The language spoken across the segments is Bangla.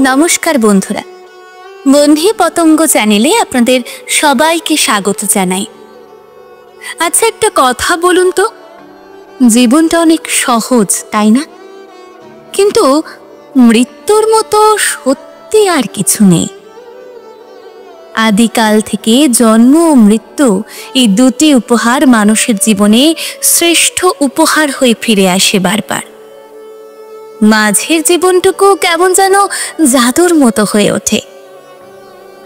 নমস্কার বন্ধুরা, বন্ধি পতঙ্গ চ্যানেলে আপনাদের সবাইকে স্বাগত জানাই। আচ্ছা, একটা কথা বলুন তো, জীবনটা অনেক সহজ, তাই না? কিন্তু মৃত্যুর মতো সত্যি আর কিছু নেই। আদিকাল থেকে জন্ম ও মৃত্যু, এই দুটি উপহার মানুষের জীবনে শ্রেষ্ঠ উপহার হয়ে ফিরে আসে বারবার। মাঝের জীবনটুকু কেমন যেন জাদুর মতো হয়ে ওঠে।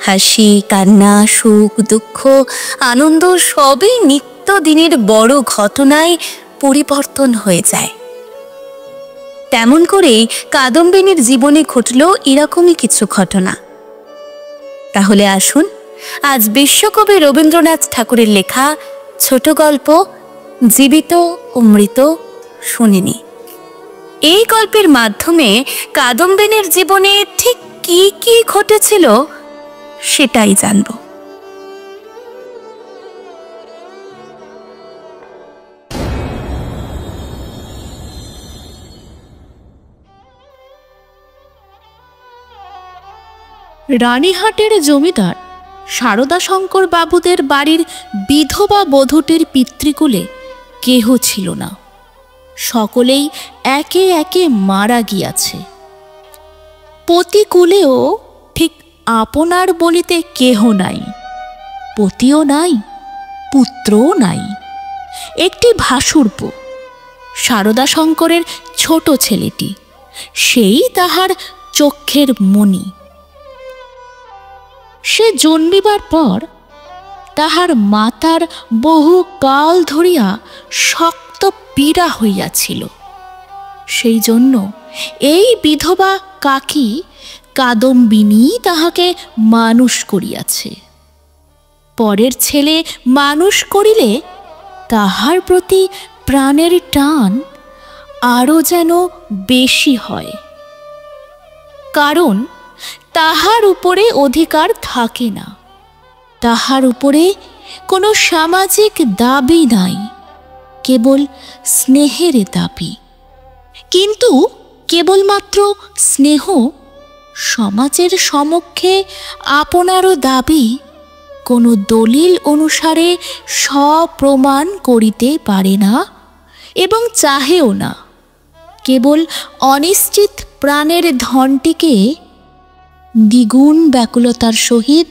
হাসি, কান্না, সুখ, দুঃখ, আনন্দ সবই নিত্যদিনের বড় ঘটনায় পরিবর্তন হয়ে যায়। তেমন করেই কাদম্বিনীর জীবনে ঘটল এরকমই কিছু ঘটনা। তাহলে আসুন আজ বিশ্বকবি রবীন্দ্রনাথ ঠাকুরের লেখা ছোট গল্প জীবিত ও মৃত শুনে নিই। এই গল্পের মাধ্যমে কাদম্বিনীর জীবনে ঠিক কি কি ঘটেছিল সেটাই জানব। রানীহাটের জমিদার শারদাশঙ্কর বাবুদের বাড়ির বিধবা বধূটির পিতৃকুলে কেহ ছিল না। সকলেই একে একে মারা গিয়াছে। পতিকুলেও ঠিক আপনার বলিতে কেহ নাই, পতিও নাই, পুত্রও নাই। একটি ভাসুরপো, শারদাশঙ্করের ছোট ছেলেটি, সেই তাহার চক্ষের মণি। সে জন্মিবার পর তাহার মাতার বহু কাল ধরিয়া শক্ত পীড়া হইয়াছিল। সেই জন্য এই বিধবা কাকি কাদম্বিনী তাহাকে মানুষ করিয়াছে। পরের ছেলে মানুষ করিলে তাহার প্রতি প্রাণের টান আরও যেন বেশি হয়, কারণ তাহার উপরে অধিকার থাকে না, তাহার উপরে কোনো সামাজিক দাবি নাই, কেবল স্নেহের দাবি। কিন্তু কেবলমাত্র স্নেহ সমাজের সমক্ষে আপনারও দাবি কোনো দলিল অনুসারে স্বপ্রমাণ করিতে পারে না এবং চাহেও না। কেবল অনিশ্চিত প্রাণের ধনটিকে দ্বিগুণ ব্যাকুলতার সহিত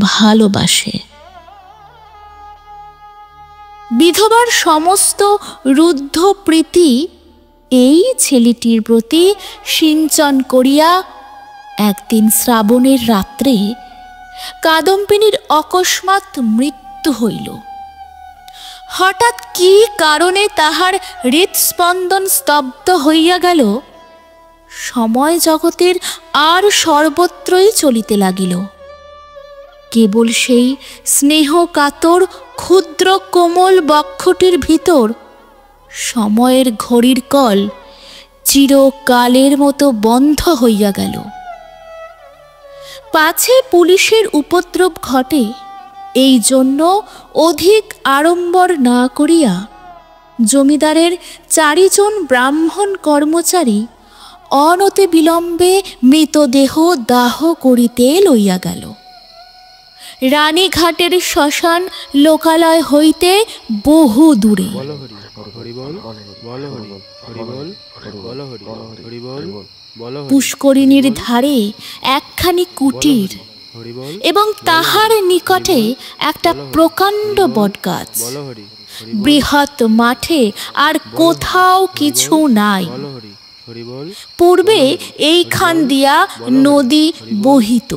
ভালোবাসে। বিধবার সমস্ত রুদ্ধ প্রীতি এই ছেলেটির প্রতি সিঞ্চন করিয়া একদিন শ্রাবণের রাত্রে কাদম্বিনীর অকস্মাৎ মৃত্যু হইল। হঠাৎ কি কারণে তাহার হৃৎস্পন্দন স্তব্ধ হইয়া গেল, সময় জগতের আর সর্বত্রই চলিতে লাগিল। কেবল সেই স্নেহ কাতর ক্ষুদ্র কোমল বক্ষটির ভিতর সময়ের ঘড়ির কল চিরকালের মতো বন্ধ হইয়া গেল। পাছে পুলিশের উপদ্রব ঘটে, এই জন্য অধিক আড়ম্বর না করিয়া জমিদারের 4 জন ব্রাহ্মণ কর্মচারী অনতি বিলম্বে মৃতদেহ দাহ করিতে লইয়া গেল। রানীঘাটের শ্মশান লোকালয় হইতে বহু দূরে। পুষ্করিণীর ধারে একখানি কুটির এবং তাহার নিকটে একটা প্রকাণ্ড বটগাছ। বৃহৎ মাঠে আর কোথাও কিছু নাই। পূর্বে এইখান দিয়া নদী বহিত,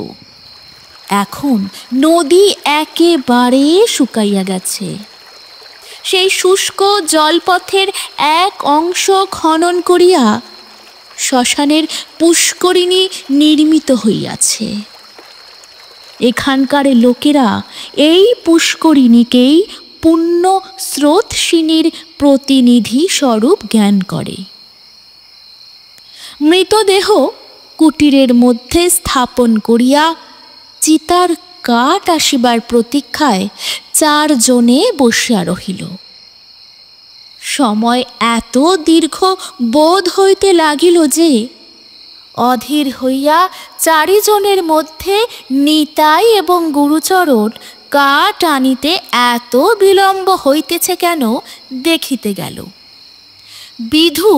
এখন নদী একেবারে শুকাইয়া গেছে। সেই শুষ্ক জলপথের এক অংশ খনন করিয়া শ্মশানের পুষ্করিণী নির্মিত হইয়াছে। এখানকার লোকেরা এই পুষ্করিণীকেই পুণ্য স্রোতস্বিনীর প্রতিনিধি স্বরূপ জ্ঞান করে। মৃতদেহ কুটিরের মধ্যে স্থাপন করিয়া চিতার কাঠ আসিবার প্রতীক্ষায় 4 জনে বসিয়া রহিল। সময় এত দীর্ঘ বোধ হইতে লাগিল যে অধীর হইয়া চারিজনের মধ্যে নিতাই এবং গুরুচরণ কাঠ আনিতে এত বিলম্ব হইতেছে কেন দেখিতে গেল। বিধু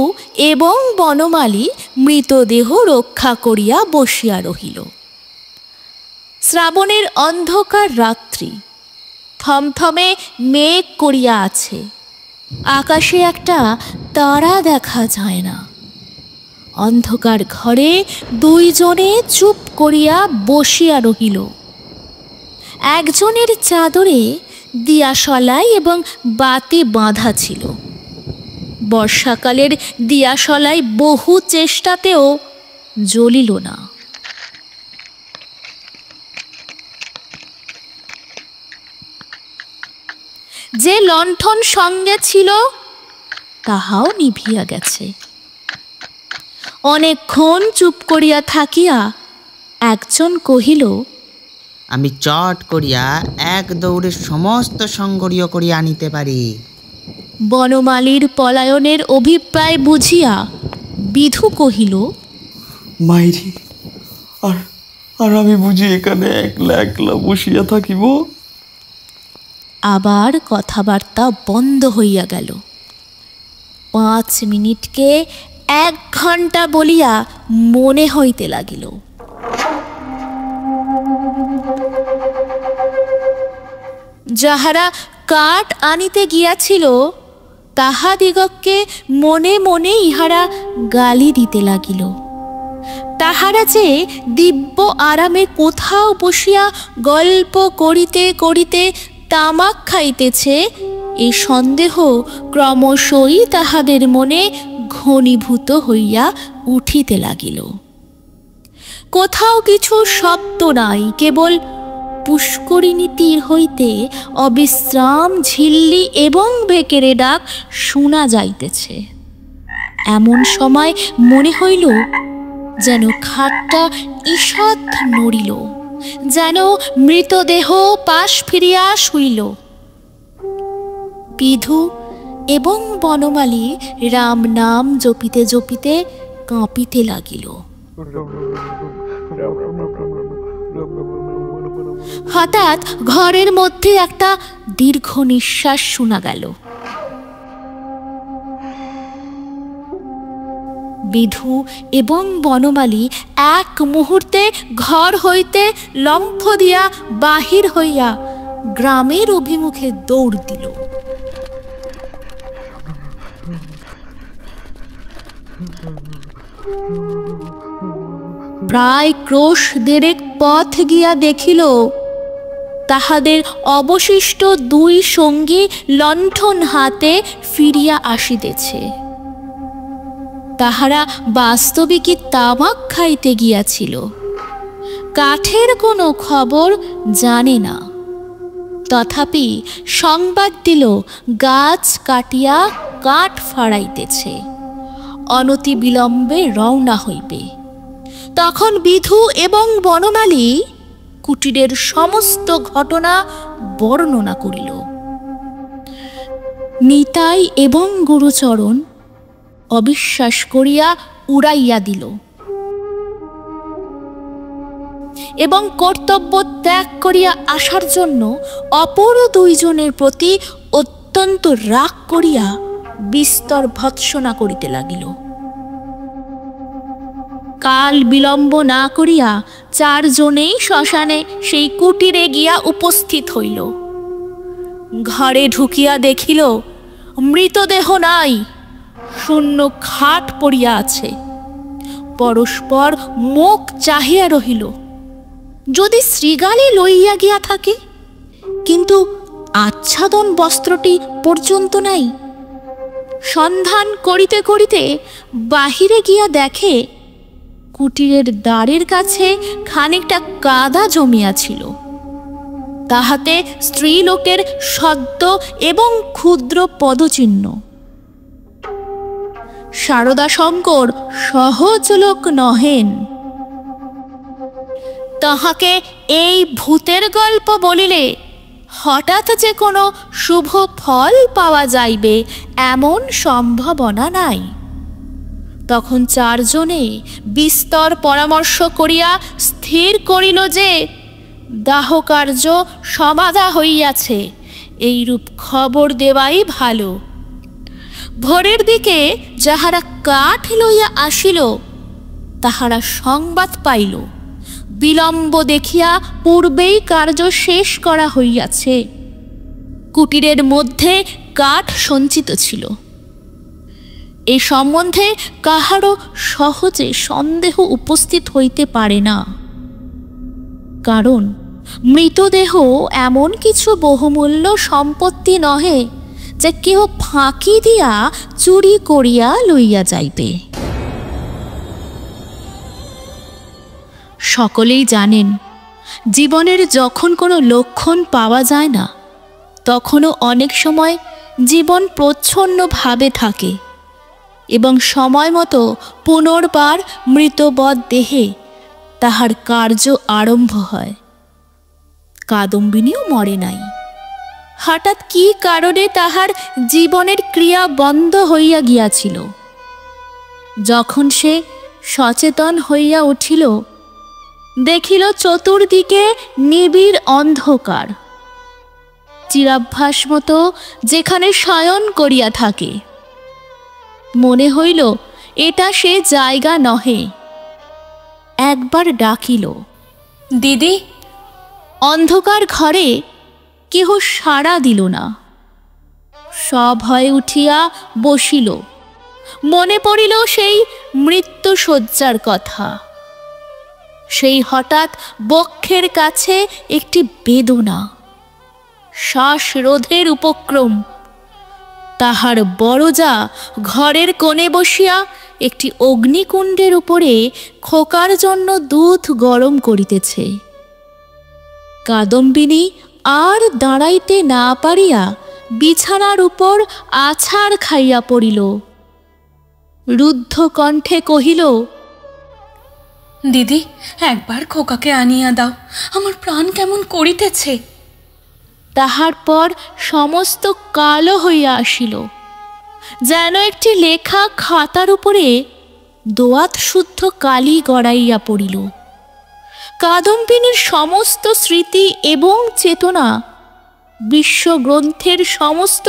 এবং বনমালী মৃতদেহ রক্ষা করিয়া বসিয়া রহিল। শ্রাবণের অন্ধকার রাত্রি, থমথমে মেঘ করিয়া আছে, আকাশে একটা তারা দেখা যায় না। অন্ধকার ঘরে দুইজনে চুপ করিয়া বসিয়া রহিল। একজনের চাদরে দিয়াশলাই এবং বাতি বাঁধা ছিল। বর্ষাকালের দিয়াশলাই বহু চেষ্টাতেও জ্বলিল না। যে লণ্ঠন সঙ্গে ছিল তাহাও নিভিয়া গেছে। অনেকক্ষণ চুপ করিয়া থাকিয়া একজন কহিল, আমি চট করিয়া এক দৌড়ে সমস্ত সংগড়িও করিয়া আনিতে পারি। বনমালীর পলায়নের অভিপ্রায় বুঝিয়া বিধু কহিল, মাইরি, আর আর আমি বুঝি এখানে একলা একলা বসিয়া থাকিব? আবার কথাবার্তা বন্ধ হইয়া গেল। 5 মিনিটকে 1 ঘণ্টা বলিয়া মনে হইতে লাগিল। যাহারা কাঠ আনিতে গিয়াছিল তাহাদিগকে মনে মনে ইহারা গালি দিতে লাগিল। তাহারা যে দিব্য আরামে কোথাও বসিয়া গল্প করিতে করিতে তামাক খাইতেছে, এই সন্দেহ ক্রমশই তাহাদের মনে ঘনীভূত হইয়া উঠিতে লাগিল। কোথাও কিছু শব্দ নাই, কেবল পুষ্করিণী তীর হইতে অবিশ্রাম ঝিল্লি এবং বেকেরে ডাক শোনা যাইতেছে। এমন সময় মনে হইল যেন খাটটা ঈষৎ নড়িল, যেন মৃতদেহ পাশ ফিরিয়া শুইল। বিধু এবং বনমালী রাম নাম জপিতে জপিতে কাঁপিতে লাগিল। হঠাৎ ঘরের মধ্যে একটা দীর্ঘ নিঃশ্বাস শোনা গেল। বিধু এবং বনমালী এক মুহূর্তে ঘর হইতে লম্ফ দিয়া বাহির হইয়া গ্রামের অভিমুখে দৌড় দিল। প্রায় ক্রোশ 1.5 পথ গিয়া দেখিল তাহাদের অবশিষ্ট 2 সঙ্গী লণ্ঠন হাতে ফিরিয়া আসিতেছে। তাহারা বাস্তবিকই তামাক খাইতে গিয়াছিল, কাঠের কোনো খবর জানে না। তথাপি সংবাদ দিল গাছ কাটিয়া কাঠ ফাড়াইতেছে, অনতি বিলম্বে রওনা হইবে। তখন বিধু এবং বনমালী কুটিরের সমস্ত ঘটনা বর্ণনা করিল। নিতাই এবং গুরুচরণ অবিশ্বাস করিয়া উড়াইয়া দিল এবং কর্তব্য ত্যাগ করিয়া আসার জন্য অপর 2 জনের প্রতি অত্যন্ত রাগ করিয়া বিস্তর ভৎসনা করিতে লাগিল। কাল বিলম্ব না করিয়া 4 জনেই শ্মশানে সেই কুটিরে গিয়া উপস্থিত হইল। ঘরে ঢুকিয়া দেখিল মৃতদেহ নাই, শূন্য খাট পড়িয়া আছে। পরস্পর মুখ চাহিয়া রহিল। যদি শ্রীগালি লইয়া গিয়া থাকে, কিন্তু আচ্ছাদন বস্ত্রটি পর্যন্ত নাই। সন্ধান করিতে করিতে বাহিরে গিয়া দেখে কুটিরের দ্বারের কাছে খানিকটা কাদা জমিয়াছিল, তাহাতে স্ত্রীলোকের সদ্য এবং ক্ষুদ্র পদচিহ্ন। শারদা শঙ্কর সহজ লোক নহেন। তাহাকে এই ভূতের গল্প বলিলে হঠাৎ যে কোনো শুভ ফল পাওয়া যাইবে এমন সম্ভাবনা নাই। তখন চারজনে বিস্তর পরামর্শ করিয়া স্থির করিল যে দাহকার্য সমাধা হইয়াছে, এইরূপ খবর দেওয়াই ভালো। ভোরের দিকে যাহারা কাঠ লইয়া আসিল তাহারা সংবাদ পাইল বিলম্ব দেখিয়া পূর্বেই কার্য শেষ করা হইয়াছে। কুটিরের মধ্যে কাঠ সঞ্চিত ছিল। এ সম্বন্ধে কাহারও সহজে সন্দেহ উপস্থিত হইতে পারে না, কারণ মৃতদেহ এমন কিছু বহুমূল্য সম্পত্তি নহে যে কেহ ফাঁকি দিয়া চুরি করিয়া লইয়া যাইবে। সকলেই জানেন, জীবনের যখন কোনো লক্ষণ পাওয়া যায় না, তখনও অনেক সময় জীবন প্রচ্ছন্নভাবে থাকে এবং সময় মতো পুনর্বার মৃতবৎ দেহে তাহার কার্য আরম্ভ হয়। কাদম্বিনীও মরে নাই। হঠাৎ কি কারণে তাহার জীবনের ক্রিয়া বন্ধ হইয়া গিয়াছিল। যখন সে সচেতন হইয়া উঠিল, দেখিল চতুর্দিকে নিবিড় অন্ধকার। চিরাভ্যাস মতো যেখানে শয়ন করিয়া থাকে। মনে হইল এটা সে জায়গা নহে। একবার ডাকিল, দিদি। অন্ধকার ঘরে কেহ সাড়া দিল না। সভয়ে উঠিয়া বসিল। মনে পড়িল সেই মৃত্যুশয্যার কথা। সেই হঠাৎ বক্ষের কাছে একটি বেদনা, শ্বাসরোধের উপক্রম। তাহার বড়জা ঘরের কোণে বসিয়া একটি অগ্নিকুণ্ডের উপরে খোকার জন্য দুধ গরম করিতেছে। কাদম্বিনী আর দাঁড়াইতে না পারিয়া বিছানার উপর আছাড় খাইয়া পড়িল। রুদ্ধ কণ্ঠে কহিল, দিদি, একবার খোকাকে আনিয়া দাও, আমার প্রাণ কেমন করিতেছে। তাহার পর সমস্ত কালো হইয়া আসিল, যেন একটি লেখা খাতার উপরে দোয়াত শুদ্ধ কালি গড়াইয়া পড়িল। কাদম্বিনীর সমস্ত স্মৃতি এবং চেতনা, বিশ্বগ্রন্থের সমস্ত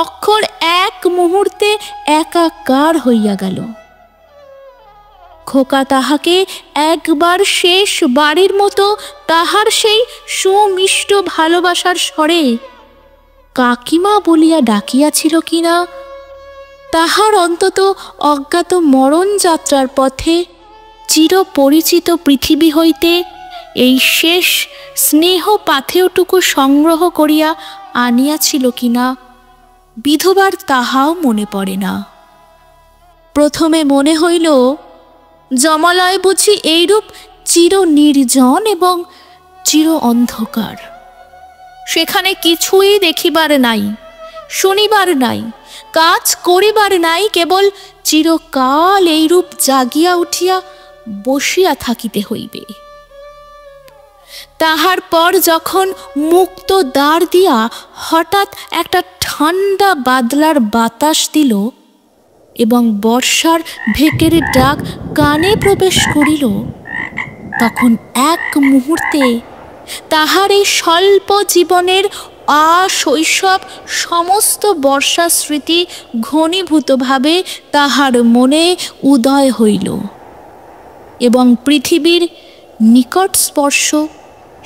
অক্ষর এক মুহূর্তে একাকার হইয়া গেল। খোকা তাহাকে একবার শেষ বারের মতো তাহার সেই সুমিষ্ট ভালোবাসার স্বরে কাকিমা বলিয়া ডাকিয়াছিল কিনা, তাহার অন্তত অজ্ঞাত মরণ যাত্রার পথে চিরপরিচিত পৃথিবী হইতে এই শেষ স্নেহ পাথেয়টুকু সংগ্রহ করিয়া আনিয়াছিল কিনা বিধবার তাহাও মনে পড়ে না। প্রথমে মনে হইল যমালয় বুঝি এইরূপ চির নির্জন এবং চির অন্ধকার। সেখানে কিছুই দেখিবার নাই, শুনিবার নাই, কাজ করিবার নাই, কেবল চিরকাল এইরূপ জাগিয়া উঠিয়া বসিয়া থাকিতে হইবে। তাহার পর যখন মুক্ত দ্বার দিয়া হঠাৎ একটা ঠান্ডা বাদলার বাতাস দিল এবং বর্ষার ভেকের ডাক কানে প্রবেশ করিল, তখন এক মুহূর্তে তাহার এই স্বল্প জীবনের আশৈশব সমস্ত বর্ষা স্মৃতি ঘনীভূতভাবে তাহার মনে উদয় হইল এবং পৃথিবীর নিকট স্পর্শ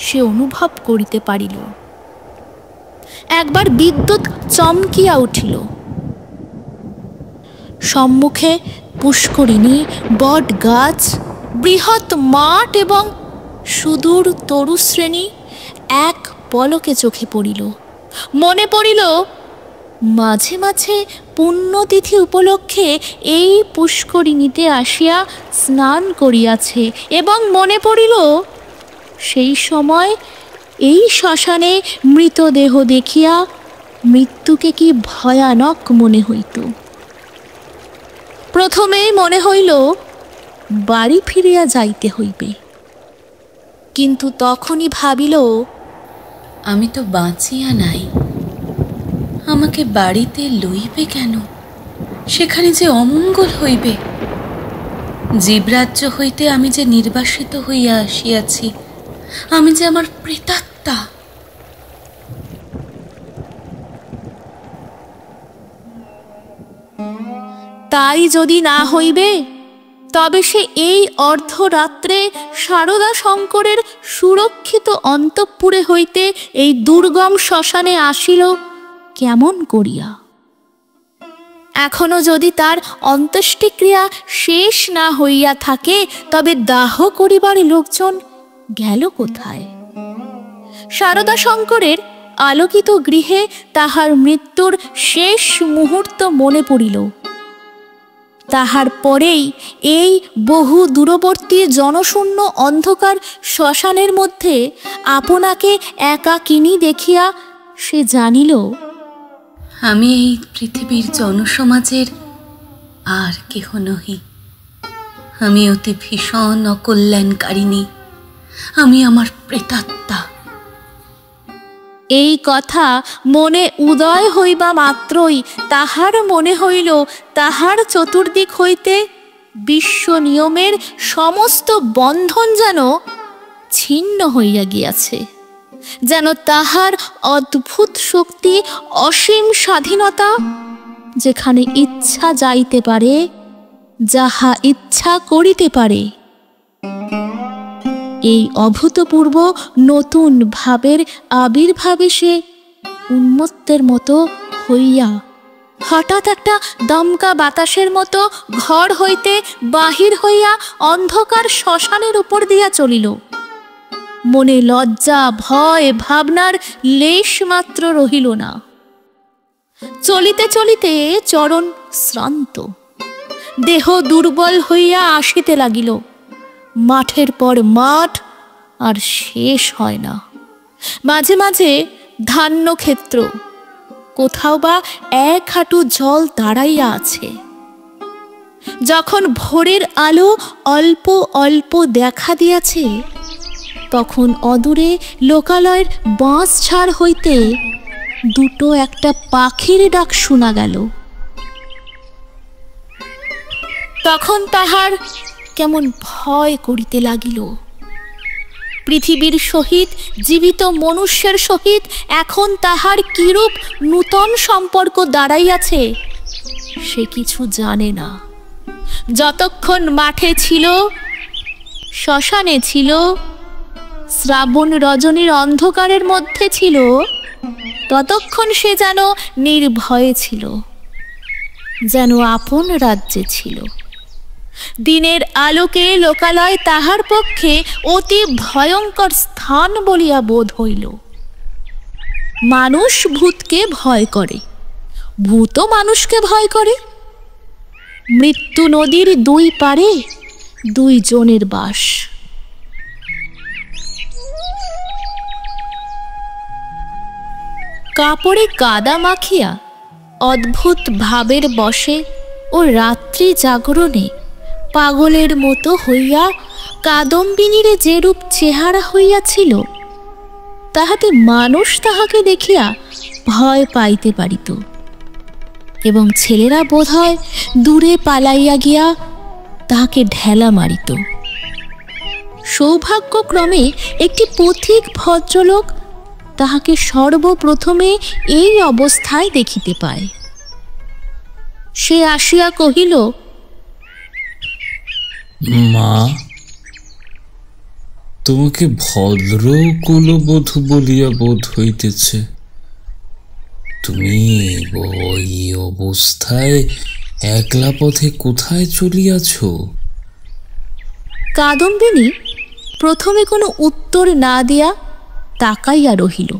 সে অনুভব করিতে পারিল। একবার বিদ্যুৎ চমকিয়া উঠিল। সম্মুখে পুষ্করিণী, বট গাছ, বৃহৎ মাঠ এবং সুদূর তরুশ্রেণী এক পলকে চোখে পড়িল। মনে পড়িল মাঝে মাঝে পুণ্যতিথি উপলক্ষে এই পুষ্করিণীতে আসিয়া স্নান করিয়াছে এবং মনে পড়িল সেই সময় এই শ্মশানে মৃতদেহ দেখিয়া মৃত্যুকে কি ভয়ানক মনে হইত। প্রথমেই মনে হইল বাড়ি ফিরিয়া যাইতে হইবে, কিন্তু তখনই ভাবিল আমি তো বাঁচিয়া নাই, আমাকে বাড়িতে লইবে কেন? সেখানে যে অমঙ্গল হইবে। জীবরাজ্য হইতে আমি যে নির্বাসিত হইয়া আসিয়াছি, আমি যে আমার প্রেতাত্মা। তাই যদি না হইবে, তবে সে এই অর্ধরাত্রে সারদা শঙ্করের সুরক্ষিত অন্তঃপুরে হইতে এই দুর্গম শ্মশানে আসিল কেমন করিয়া? এখনো যদি তার অন্ত্যেষ্টিক্রিয়া শেষ না হইয়া থাকে, তবে দাহ করিবার লোকজন গেল কোথায়? সারদা শঙ্করের আলোকিত গৃহে তাহার মৃত্যুর শেষ মুহূর্ত মনে পড়িল। তাহার পরেই এই বহু দূরবর্তী জনশূন্য অন্ধকার শ্মশানের মধ্যে আপনাকে একাকিনী দেখিয়া সে জানিল, আমি এই পৃথিবীর জনসমাজের আর কেহ নহি। আমি অতি ভীষণ অকল্যাণকারিণী, আমি আমার প্রেতাত্মা। এই কথা মনে উদয় হইবা মাত্রই তাহার মনে হইল তাহার চতুর্দিক হইতে বিশ্ব নিয়মের সমস্ত বন্ধন যেন ছিন্ন হইয়া গিয়াছে, যেন তাহার অদ্ভুত শক্তি, অসীম স্বাধীনতা, যেখানে ইচ্ছা যাইতে পারে, যাহা ইচ্ছা করিতে পারে। এই অভূতপূর্ব নতুন ভাবের আবির্ভাবে সে উন্মত্তের মতো হইয়া হঠাৎ একটা দমকা বাতাসের মতো ঘর হইতে বাহির হইয়া অন্ধকার শ্মশানের উপর দিয়া চলিল। মনে লজ্জা, ভয়, ভাবনার লেশ মাত্র রহিল না। চলিতে চলিতে চরণ শ্রান্ত, দেহ দুর্বল হইয়া আসিতে লাগিল। মাঠের পর মাঠ, আর শেষ হয় না। মাঝে মাঝে ধান্য ক্ষেত্র, কোথাও বা এক হাঁটু জল দাঁড়াইয়া আছে। যখন ভোরের আলো অল্প অল্প দেখা দিয়াছে, তখন অদূরে লোকালয়ের বাঁশ ঝাড় হইতে দুটো একটা পাখির ডাক শোনা গেল। তখন তাহার কেমন ভয় করিতে লাগিল। পৃথিবীর সহিত, জীবিত মনুষ্যের সহিত এখন তাহার কিরূপ নূতন সম্পর্ক দাঁড়াইয়াছে সে কিছু জানে না। যতক্ষণ মাঠে ছিল, শ্মশানে ছিল, শ্রাবণ রজনীর অন্ধকারের মধ্যে ছিল, ততক্ষণ সে যেন নির্ভয়ে ছিল, যেন আপন রাজ্যে ছিল। দিনের আলোকে লোকালয় তাহার পক্ষে অতি ভয়ঙ্কর স্থান বলিয়া বোধ হইল। মানুষ ভূতকে ভয় করে, ভূতও মানুষকে ভয় করে। মৃত্যু নদীর দুই পারে দুইজনের বাস। কাপড়ে কাদা মাখিয়া অদ্ভুত ভাবের বশে ও রাত্রি জাগরণে পাগলের মতো হইয়া কাদম্বিনীর যেরূপ চেহারা হইয়াছিল, তাহাতে মানুষ তাহাকে দেখিয়া ভয় পাইতে পারিত, এবং ছেলেরা বোধহয় দূরে পালাইয়া গিয়া তাহাকে ঢেলা মারিত। সৌভাগ্যক্রমে একটি পথিক ভদ্রলোক তাহাকে সর্বপ্রথমে এই অবস্থায় দেখিতে পায়। সে আসিয়া কহিল, মা, তোমাকে ভদ্র কুলবধূ বলিয়া বোধ হইতেছে। তুমি ওই অবস্থায় একলা পথে কোথায় চলিয়াছ? কাদম্বিনী প্রথমে কোনো উত্তর না দিয়া তাকাইয়া রহিল।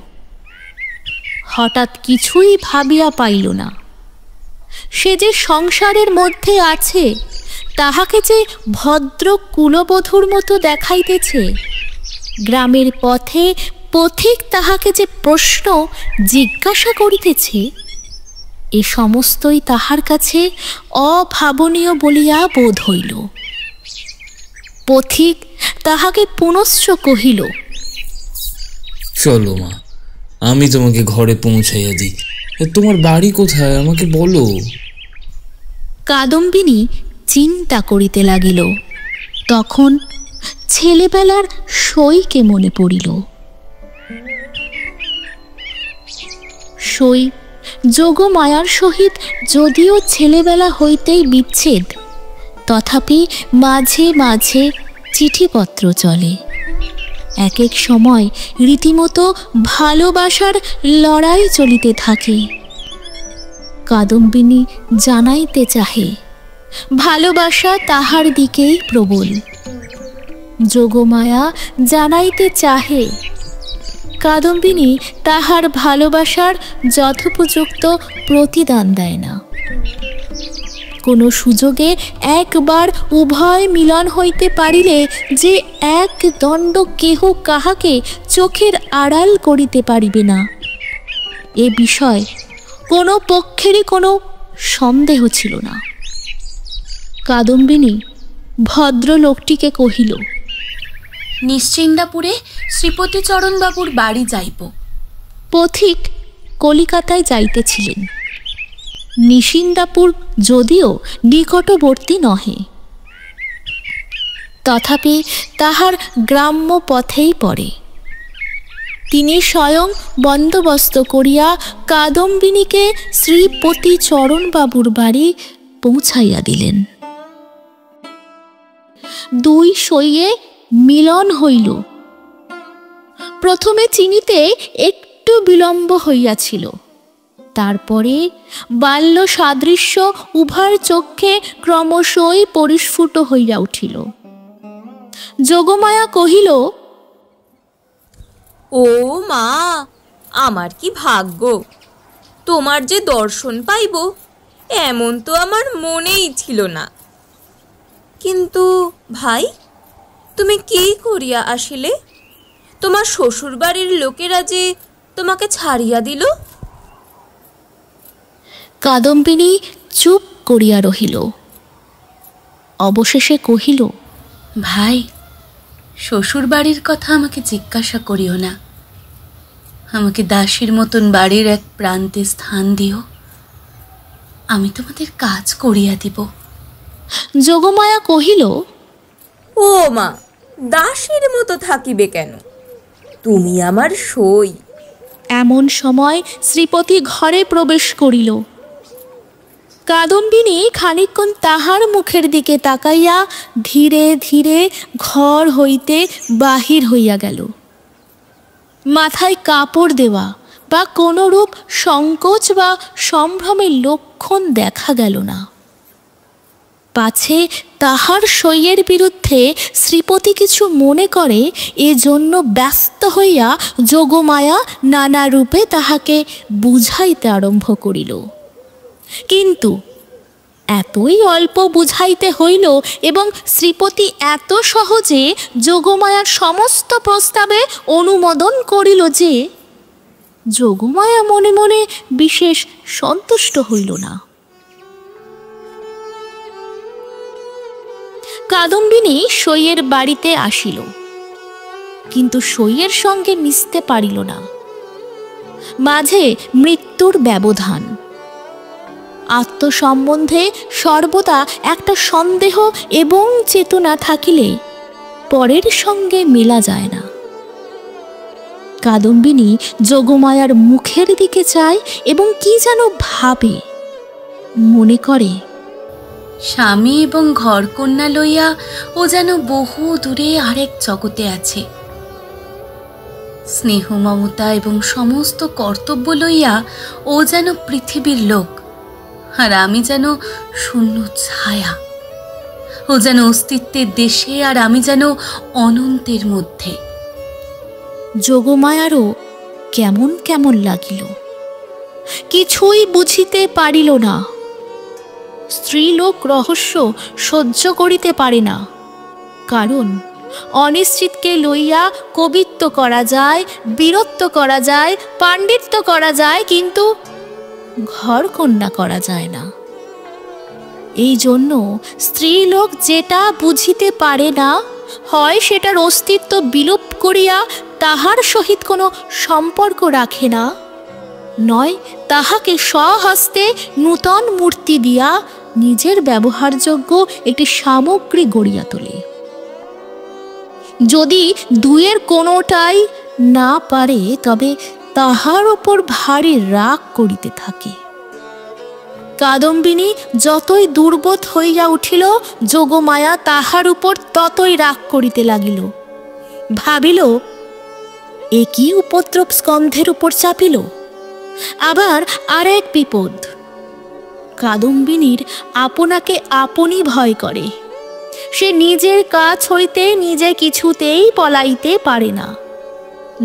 হঠাৎ কিছুই ভাবিয়া পাইল না। সে যে সংসারের মধ্যে আছে, তাহাকে যে ভদ্র কুলবধূর মতো দেখাইতেছে, গ্রামের পথে পথিক তাহাকে যে প্রশ্ন জিজ্ঞাসা করিতেছে, এ সমস্তই তাহার কাছে অভাবনীয় বলিয়া বোধ হইল। পথিক তাহাকে পুনশ্চ কহিল, চলো মা, আমি তোমাকে ঘরে পৌঁছাইয়া দিই। তোমার বাড়ি কোথায় আমাকে বলো। কাদম্বিনী চিন্তা করিতে লাগিল। তখন ছেলেবেলার সইকে মনে পড়িল। সই যোগমায়ার সহিত যদিও ছেলেবেলা হইতেই বিচ্ছেদ, তথাপি মাঝে মাঝে চিঠিপত্র চলে। এক এক সময় রীতিমতো ভালোবাসার লড়াই চলিতে থাকে। কাদম্বিনী জানাইতে চাহে ভালোবাসা তাহার দিকেই প্রবল। যোগমায়া জানাইতে চাহে কাদম্বিনী তাহার ভালোবাসার যথোপযুক্ত প্রতিদান দেয় না। কোনো সুযোগে একবার উভয় মিলন হইতে পারিলে যে এক দণ্ড কেহ কাহাকে চোখের আড়াল করিতে পারিবে না, এ বিষয় কোনো পক্ষেরই কোনো সন্দেহ ছিল না। কাদম্বিনী ভদ্রলোকটিকে কহিল, নিশ্চিন্দাপুরে শ্রীপতিচরণবাবুর বাড়ি যাইব। পথিক কলিকাতায় যাইতেছিলেন। নিশিন্দাপুর যদিও নিকটবর্তী নহে, তথাপি তাহার গ্রাম্য পথেই পড়ে। তিনি স্বয়ং বন্দোবস্ত করিয়া কাদম্বিনীকে শ্রীপতিচরণবাবুর বাড়ি পৌঁছাইয়া দিলেন। দুই সইয়ে মিলন হইল। প্রথমে চিনিতে একটু বিলম্ব হইয়াছিল, তারপরে বাল্য সাদৃশ্য উভয়ের চক্ষে ক্রমশই পরিস্ফুট হইয়া উঠিল। যোগমায়া কহিল, ও মা, আমার কি ভাগ্য, তোমার যে দর্শন পাইব এমন তো আমার মনেই ছিল না। কিন্তু ভাই, তুমি কি করিয়া আসিলে? তোমার শ্বশুর বাড়ির লোকেরা যে তোমাকে ছাড়িয়া দিল। কাদম্বিনী চুপ করিয়া রহিল। অবশেষে কহিল, ভাই, শ্বশুর বাড়ির কথা আমাকে জিজ্ঞাসা করিও না। আমাকে দাসীর মতন বাড়ির এক প্রান্তে স্থান দিও, আমি তোমাদের কাজ করিয়া দিব। যোগমায়া কহিল, ও মা, দাসীর মতো থাকিবে কেন? তুমি আমার সই। এমন সময় শ্রীপতি ঘরে প্রবেশ করিল। কাদম্বিনী খানিকক্ষণ তাহার মুখের দিকে তাকাইয়া ধীরে ধীরে ঘর হইতে বাহির হইয়া গেল। মাথায় কাপড় দেওয়া বা কোনরূপ সংকোচ বা সম্ভ্রমের লক্ষণ দেখা গেল না। পাছে তাহার সইয়ের বিরুদ্ধে শ্রীপতি কিছু মনে করে, এজন্য ব্যস্ত হইয়া যোগমায়া নানা রূপে তাহাকে বুঝাইতে আরম্ভ করিল। কিন্তু এতই অল্প বুঝাইতে হইল এবং শ্রীপতি এত সহজে যোগমায়ার সমস্ত প্রস্তাবে অনুমোদন করিল যে যোগমায়া মনে মনে বিশেষ সন্তুষ্ট হইল না। কাদম্বিনী সইয়ের বাড়িতে আসিল, কিন্তু সইয়ের সঙ্গে মিশতে পারিল না। মাঝে মৃত্যুর ব্যবধান। আত্মসম্বন্ধে সর্বদা একটা সন্দেহ এবং চেতনা থাকিলে পরের সঙ্গে মেলা যায় না। কাদম্বিনী যোগমায়ার মুখের দিকে চায় এবং কি যেন ভাবে। মনে করে, স্বামী এবং ঘরকন্যা লইয়া ও যেন বহু দূরে আরেক জগতে আছে। স্নেহ মমতা এবং সমস্ত কর্তব্য লইয়া ও যেন পৃথিবীর লোক, আর আমি যেন শূন্য ছায়া। ও যেন অস্তিত্বের দেশে, আর আমি যেন অনন্তের মধ্যে। যোগমায়ারও কেমন কেমন লাগিল, কিছুই বুঝিতে পারিল না। স্ত্রীলোক রহস্য সহ্য করিতে পারে না, কারণ অনিশ্চিতকে লইয়া কবিত্ব করা যায়, বীরত্ব করা যায়, পাণ্ডিত্য করা যায়, কিন্তু ঘর কন্যা করা যায় না। এই জন্য স্ত্রীলোক যেটা বুঝিতে পারে না, হয় সেটার অস্তিত্ব বিলোপ করিয়া তাহার সহিত কোনো সম্পর্ক রাখে না, নয় তাহাকে স্বহস্তে নূতন মূর্তি দিয়া নিজের ব্যবহারযোগ্য একটি সামগ্রী গড়িয়া তোলে। যদি দুয়ের কোনোটাই না পারে তবে তাহার ওপর ভারী রাগ করিতে থাকে। কাদম্বিনী যতই দুর্বোধ হইয়া উঠিল, যোগমায়া তাহার উপর ততই রাগ করিতে লাগিল। ভাবিল, এ কি উপদ্রব স্কন্ধের উপর চাপিল। আবার আরেক বিপদ, কাদম্বিনীর আপনাকে আপনি ভয় করে। সে নিজের কাছ হইতে নিজে কিছুতেই পলাইতে পারে না।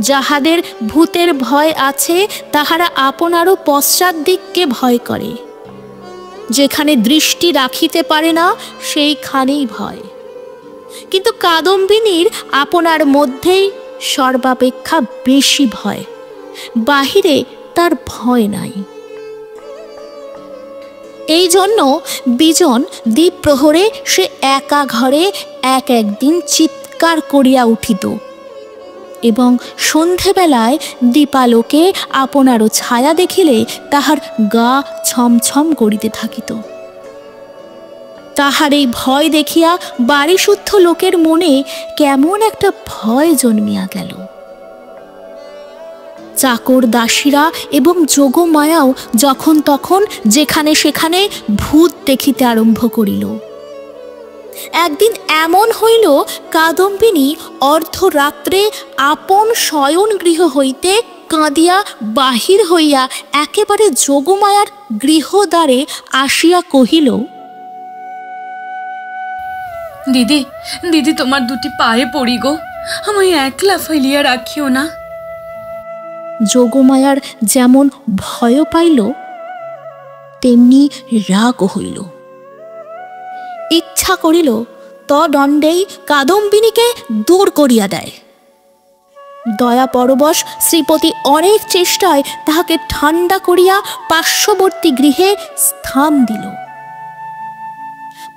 যাহাদের ভূতের ভয় আছে তাহারা আপনারও পশ্চাৎ দিককে ভয় করে। যেখানে দৃষ্টি রাখিতে পারে না সেইখানেই ভয়। কিন্তু কাদম্বিনীর আপনার মধ্যেই সর্বাপেক্ষা বেশি ভয়, বাহিরে তার ভয় নাই। এই জন্য বিজন দ্বীপ প্রহরে সে একা ঘরে একদিন চিৎকার করিয়া উঠিত এবং সন্ধেবেলায় দীপালোকে আপনারও ছায়া দেখিলে তাহার গা ছমছম করিতে থাকিত। তাহার এই ভয় দেখিয়া বাড়িশুদ্ধ লোকের মনে কেমন একটা ভয় জন্মিয়া গেল। চাকর দাসীরা এবং যোগমায়াও যখন তখন যেখানে সেখানে ভূত দেখিতে আরম্ভ করিল। একদিন এমন হইল, কাদম্বিনী অর্ধরাত্রে আপন শয়ন গৃহ হইতে কাঁদিয়া বাহির হইয়া একেবারে যোগমায়ার গৃহদ্বারে আসিয়া কহিল, দিদি, দিদি, তোমার দুটি পায়ে পড়ি গো, আমায় একলা ফেলিয়া রাখিও না। যোগমায়ার যেমন ভয় পাইল তেমনি রাগ হইল। ইচ্ছা করিল তদণ্ডেই কাদম্বিনীকে দূর করিয়া দেয়। দয়া পরবশ শ্রীপতি অনেক চেষ্টায় তাহাকে ঠান্ডা করিয়া পার্শ্ববর্তী গৃহে স্থান দিল।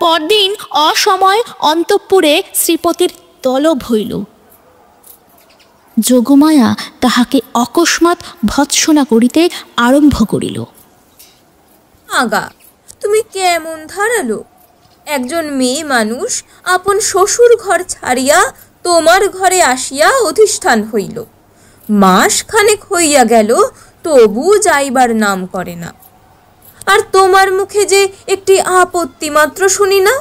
পরদিন অসময় অন্তঃপুরে শ্রীপতির তলব হইল। যোগমায়া তাহাকে অকস্মাৎ ভৎসনা করিতে আরম্ভ করিল। আগা, তুমি কেমন ধারালো! একজন মেয়ে মানুষ আপন শ্বশুর ঘর ছাড়িয়া তোমার ঘরে আসিয়া অধিষ্ঠান হইল। মাস খানেক হইয়া গেল, তবু যাইবার নাম করে না। আর তোমার মুখে যে একটি আপত্তি মাত্র শুনি না।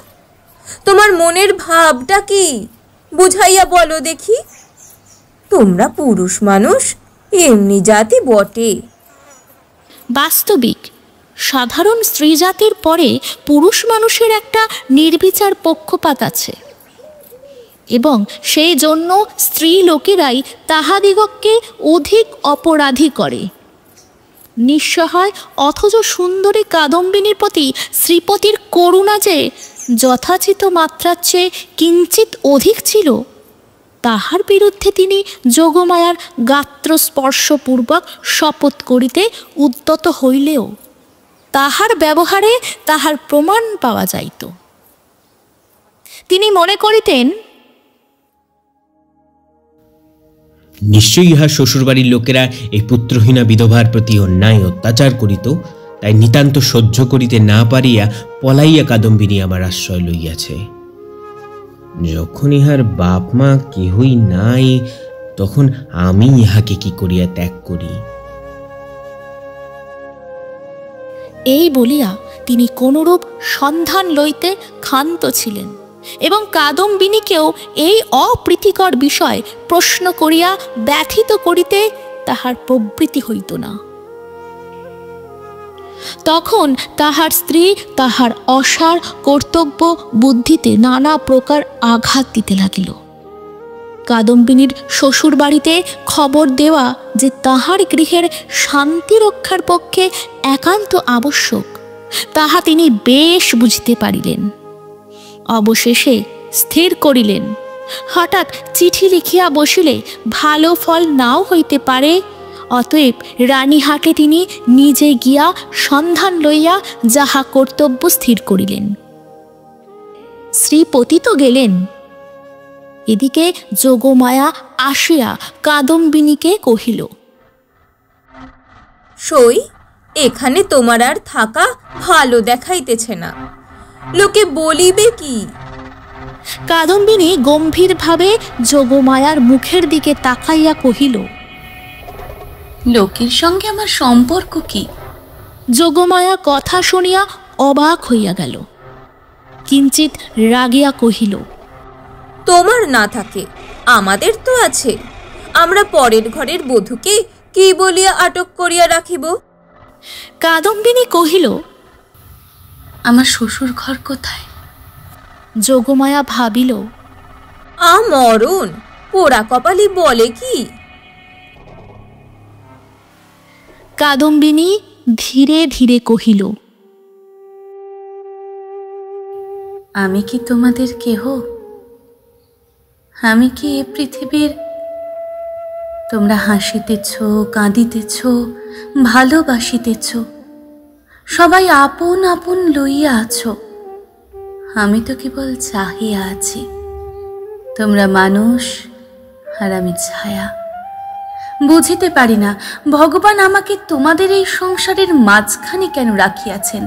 তোমার মনের ভাবটা কি বুঝাইয়া বলো দেখি। তোমরা পুরুষ মানুষ, এমনি জাতি বটে। বাস্তবিক সাধারণ স্ত্রী জাতির পরে পুরুষ মানুষের একটা নির্বিচার পক্ষপাত আছে, এবং সেই জন্য স্ত্রী লোকেরাই তাহাদিগকে অধিক অপরাধী করে। নিঃসহায় অথচ সুন্দরী কাদম্বিনীর প্রতি শ্রীপতির করুণা যে যথাচিত মাত্রার চেয়ে কিঞ্চিত অধিক ছিল, তাহার বিরুদ্ধে তিনি যোগমায়ার গাত্রস্পর্শপূর্বক শপথ করিতে উদ্যত হইলেও তাহার ব্যবহারে তাহার প্রমাণ পাওয়া যাইত। তিনি মনে করিতেন, নিশ্চয়ই ইহা শ্বশুরবাড়ির লোকেরা এই পুত্রহীনা বিধবার প্রতি অন্যায় অত্যাচার করিত, তাই নিতান্ত সহ্য করিতে না পারিয়া পলাইয়া কাদম্বিনী আমার আশ্রয় লইয়াছে। যখন ইহার বাপ মা কেহই নাই, তখন আমি ইহাকে কি করিয়া ত্যাগ করি। এই বলিয়া তিনি কোনরূপ সন্ধান লইতে ক্ষান্ত ছিলেন এবং কাদম্বিনীকেও এই অপ্রীতিকর বিষয় প্রশ্ন করিয়া ব্যথিত করিতে তাহার প্রবৃত্তি হইত না। তখন তাহার স্ত্রী তাহার অসার কর্তব্য বুদ্ধিতে নানা প্রকার আঘাত দিতে লাগিল। কাদম্বিনীর শ্বশুর বাড়িতে খবর দেওয়া যে তাহার গৃহের শান্তি রক্ষার পক্ষে একান্ত আবশ্যক, তাহা তিনি বেশ বুঝিতে পারিলেন। অবশেষে স্থির করিলেন, হঠাৎ চিঠি লিখিয়া বসিলে ভালো ফল নাও হইতে পারে, অতএব রানীহাটে তিনি নিজে গিয়া সন্ধান লইয়া যাহা কর্তব্য স্থির করিলেন। শ্রীপতি তো গেলেন, এদিকে যোগমায়া আসিয়া কাদম্বিনীকে কহিল, সই, এখানে তোমার আর থাকা ভালো দেখাইতেছে না। লোকে বলিবে কি? কাদম্বিনী গম্ভীরভাবে যোগমায়ার মুখের দিকে তাকাইয়া কহিল, লোকের সঙ্গে আমার সম্পর্ক কি? যোগমায়া কথা শুনিয়া অবাক হইয়া গেল, কিঞ্চিত রাগিয়া কহিল, তোমার না থাকে আমাদের তো আছে। আমরা পরের ঘরের বধূকে কি বলিয়া আটক করিয়া রাখিব? কাদম্বিনী কহিল, আমার শ্বশুর ঘর কোথায়? যোগমায়া ভাবিল, মরণ পোড়া কপালি বলে কি? কাদম্বিনী ধীরে ধীরে কহিল, আমি কি তোমাদের কেহ? আমি কি এ পৃথিবীর? তোমরা হাসিতেছ, কাঁদিতেছ, ভালোবাসিতেছ, সবাই আপন আপন লইয়া আছো। আমি তো কেবল চাহিয়া আছি। তোমরা মানুষ আর আমি ছায়া। বুঝিতে পারি না ভগবান আমাকে তোমাদের এই সংসারের মাঝখানে কেন রাখিয়াছেন।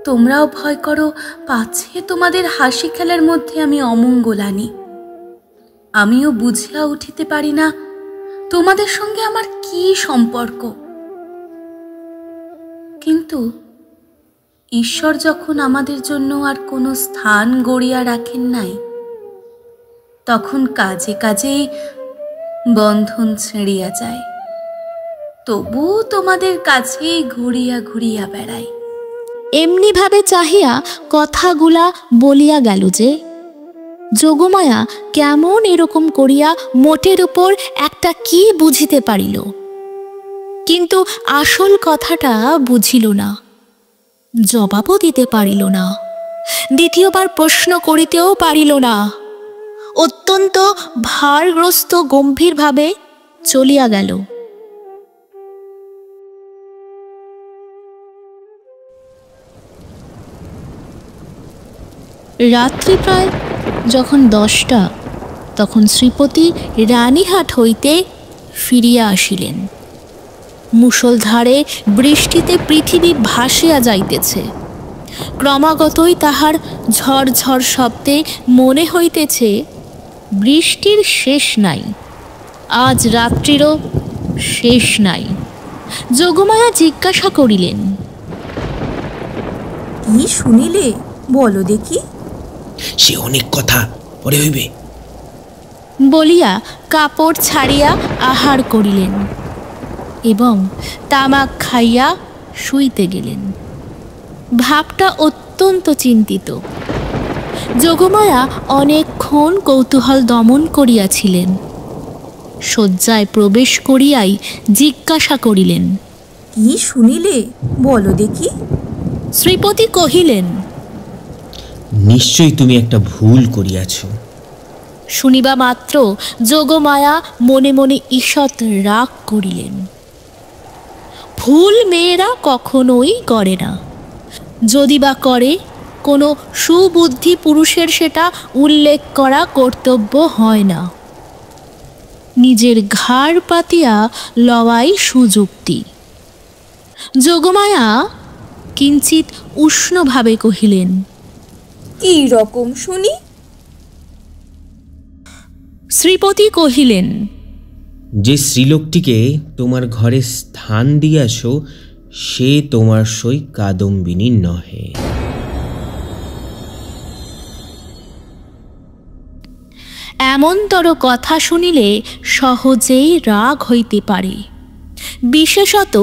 তোমরাও ভয় করো পাছে তোমাদের হাসি খেলার মধ্যে আমি অমঙ্গল আনি। আমিও বুঝিয়া উঠিতে পারি না তোমাদের সঙ্গে আমার কি সম্পর্ক। কিন্তু ঈশ্বর যখন আমাদের জন্য আর কোনো স্থান গড়িয়া রাখেন নাই, তখন কাজে কাজে বন্ধন ছিঁড়িয়া যায়। তবু তোমাদের কাছেই ঘুরিয়া ঘুরিয়া বেড়াই। এমনি ভাবে চাহিয়া কথাগুলা বলিয়া গেল যে যোগমায়া কেমন এরকম করিয়া মোটের উপর একটা কি বুঝিতে পারিল, কিন্তু আসল কথাটা বুঝিল না, জবাবও দিতে পারিল না, দ্বিতীয়বার প্রশ্ন করিতেও পারিল না। অত্যন্ত ভারগ্রস্ত গম্ভীরভাবে চলিয়া গেল। রাত্রি প্রায় যখন 10টা, তখন শ্রীপতি রানীহাট হইতে ফিরিয়া আসিলেন। মুষলধারে বৃষ্টিতে পৃথিবী ভাসিয়া যাইতেছে। ক্রমাগতই তাহার ঝরঝর শব্দে মনে হইতেছে বৃষ্টির শেষ নাই, আজ রাত্রিরও শেষ নাই। যোগমায়া জিজ্ঞাসা করিলেন, কি শুনিলে বলো দেখি? সে অনেক কথা, পরে হইবে বলিয়া কাপড় ছাড়িয়া আহার করিলেন এবং তামাক খাইয়া শুইতে গেলেন। ভাবটা অত্যন্ত চিন্তিত। যোগমায়া অনেকক্ষণ কৌতূহল দমন করিয়াছিলেন। শয্যায় প্রবেশ করিয়াই জিজ্ঞাসা করিলেন, কি শুনিলে বলো দেখি? শ্রীপতি কহিলেন, নিশ্চয়ই তুমি একটা ভুল করিয়াছ। শুনিবা মাত্র যোগমায়া মনে মনে ঈষৎ রাগ করিলেন। ভুল মেয়েরা কখনোই করে না, যদি বা করে কোনো সুবুদ্ধি পুরুষের সেটা উল্লেখ করা কর্তব্য হয় না। নিজের ঘাড় পাতিয়া লওয়াই সুযুক্তি। যোগমায়া কিঞ্চিত উষ্ণভাবে কহিলেন, কি রকম শুনি? শ্রীপতি কহিলেন, যে স্ত্রীলোকটিকে তোমার ঘরে স্থান দিয়াছ সে তোমার সই কাদম্বিনী নহে। এমনতর কথা শুনিলে সহজেই রাগ হইতে পারে, বিশেষত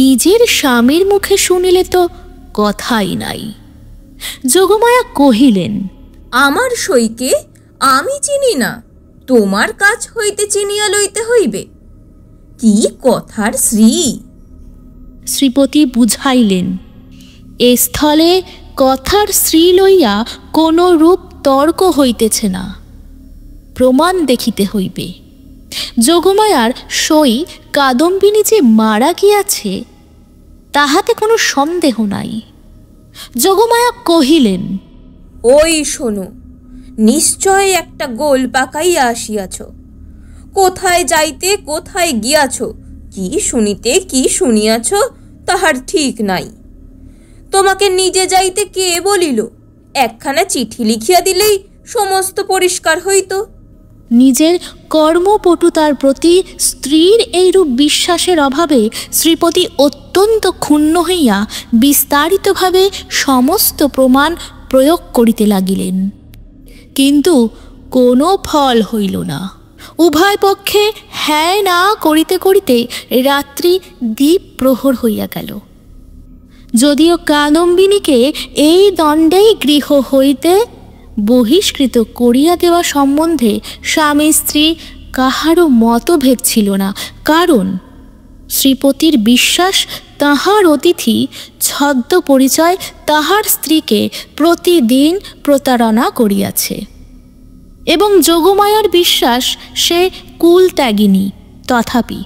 নিজের স্বামীর মুখে শুনিলে তো কথাই নাই। যোগমায়া কহিলেন, আমার সইকে আমি চিনি না, তোমার কাছ হইতে চিনিয়া লইতে হইবে? কি কথার শ্রী! শ্রীপতি বুঝাইলেন, এ স্থলে কথার স্ত্রী লইয়া কোনো রূপ তর্ক হইতেছে না, প্রমাণ দেখিতে হইবে। যোগমায়ার সই কাদম্বিনী যে মারা গিয়াছে তাহাতে কোনো সন্দেহ নাই। যোগমায়া কহিলেন, ওই শোনো, নিশ্চয় একটা গোল পাকাইয়া আসিয়াছ। কোথায় যাইতে কোথায় গিয়াছ, কি শুনিতে কি শুনিয়াছ তাহার ঠিক নাই। তোমাকে নিজে যাইতে কে বলিল? একখানা চিঠি লিখিয়া দিলেই সমস্ত পরিষ্কার হইত। নিজের কর্মপটুতার প্রতি স্ত্রীর এইরূপ বিশ্বাসের অভাবে শ্রীপতি অত্যন্ত ক্ষুণ্ণ হইয়া বিস্তারিতভাবে সমস্ত প্রমাণ প্রয়োগ করিতে লাগিলেন, কিন্তু কোনো ফল হইল না। উভয় পক্ষে হ্যাঁ না করিতে করিতে রাত্রি দ্বীপ প্রহর হইয়া গেল। যদিও কাদম্বিনীকে এই দণ্ডেই গৃহ হইতে বহিষ্কৃত করিয়া দেওয়া সম্বন্ধে স্বামী স্ত্রী কাহারও মতভেদ ছিল না, কারণ শ্রীপতির বিশ্বাস তাহার অতিথি ছদ্ম পরিচয় তাহার স্ত্রীকে প্রতিদিন প্রতারণা করিয়াছে, এবং যোগমায়ার বিশ্বাস সে কুলত্যাগিনী। তথাপি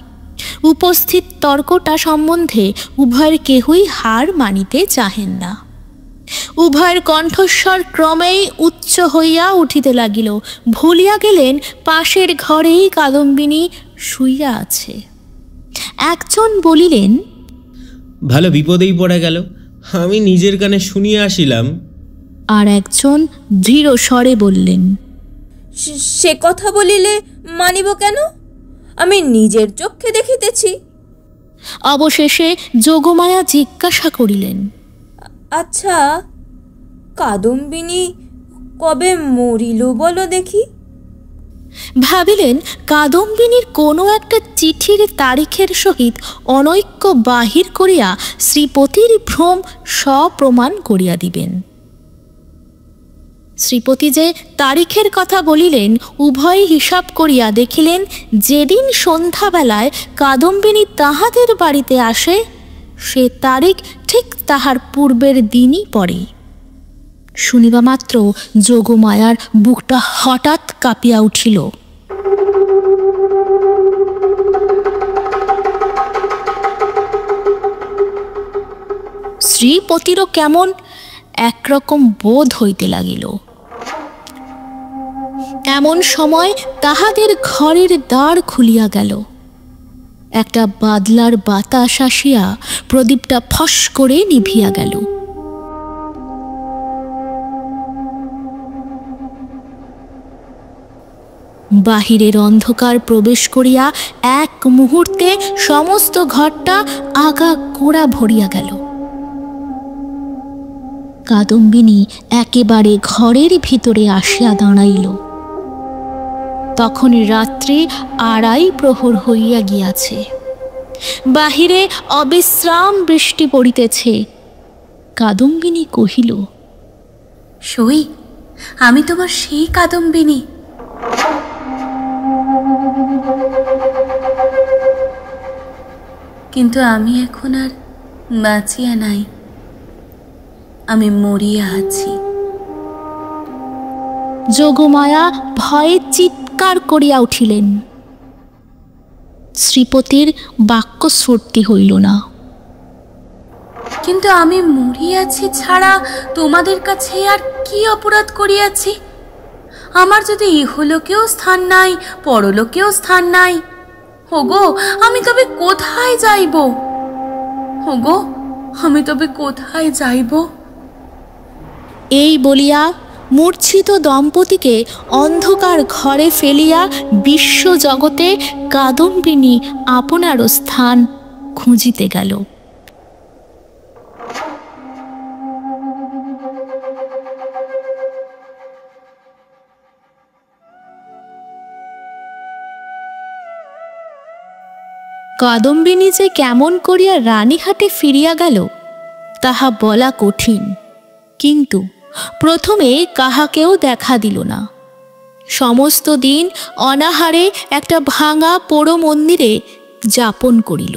উপস্থিত তর্কটা সম্বন্ধে উভয়ের কেহই হার মানিতে চাহেন না। উভয়ের কণ্ঠস্বর ক্রমেই উচ্চ হইয়া উঠিতে লাগিল। ভুলিয়া গেলেন পাশের ঘরেই কাদম্বিনী শুইয়া আছে। একজন বলিলেন, ভালো বিপদেই পড়া গেল, আমি নিজের কানে শুনিয়া আসিলাম। আর একজন দৃঢ় স্বরে বললেন, সে কথা বলিলে মানিব কেন? আমি নিজের চক্ষে দেখিতেছি। অবশেষে যোগমায়া জিজ্ঞাসা করিলেন, আচ্ছা, কাদম্বিনী কবে মরিল বলো দেখি? ভাবিলেন কাদম্বিনীর কোনো একটা চিঠির তারিখের সহিত অনৈক্য বাহির করিয়া শ্রীপতির ভ্রম সপ্রমাণ করিয়া দিবেন। শ্রীপতি যে তারিখের কথা বলিলেন, উভয় হিসাব করিয়া দেখিলেন যেদিন সন্ধ্যাবেলায় কাদম্বিনী তাহাদের বাড়িতে আসে সে তারিখ ঠিক তাহার পূর্বের দিনই পড়ে। শুনিবা মাত্র যোগমায়ার বুকটা হঠাৎ কাঁপিয়া উঠিল। শ্রীপতিরও কেমন একরকম বোধ হইতে লাগিল। এমন সময় তাহাদের ঘরের দ্বার খুলিয়া গেল। একটা বাদলার বাতাস আসিয়া প্রদীপটা ফস করে নিভিয়া গেল। বাহিরের অন্ধকার প্রবেশ করিয়া এক মুহূর্তে সমস্ত ঘরটা আগা গোড়া ভরিয়া গেল। কাদম্বিনী একেবারে ঘরের ভিতরে আসিয়া দাঁড়াইল। তখন রাত্রি 2:30 প্রহর হইয়া গিয়াছে। বাহিরে অবিশ্রাম বৃষ্টি পড়িতেছে। কাদম্বিনী কহিল, সই, আমি তোমার সেই কাদম্বিনী। কিন্তু আমি এখন আর বাঁচিয়া নাই, আমি মরিয়া আছি। যোগমায়া ভয়ে চিৎকার করিয়া উঠিলেন। শ্রীপতির বাক্য শ্রুতি হইল না। কিন্তু আমি মরিয়াছি ছাড়া তোমাদের কাছে আর কি অপরাধ করিয়াছি? আমার যদি ইহলোকেও স্থান নাই, পরলোকেও স্থান নাই, ওগো আমি তবে কোথায় যাইব? ওগো আমি তবে কোথায় যাইব? এই বলিয়া মূর্ছিত দম্পতিকে অন্ধকার ঘরে ফেলিয়া বিশ্বজগতে কাদম্বিনী আপনার স্থান খুঁজিতে গেল। কাদম্বিনী যে কেমন করিয়া রানীহাটে ফিরিয়া গেল তাহা বলা কঠিন, কিন্তু প্রথমে কাহাকেও দেখা দিল না। সমস্ত দিন অনাহারে একটা ভাঙা পোড়ো মন্দিরে যাপন করিল।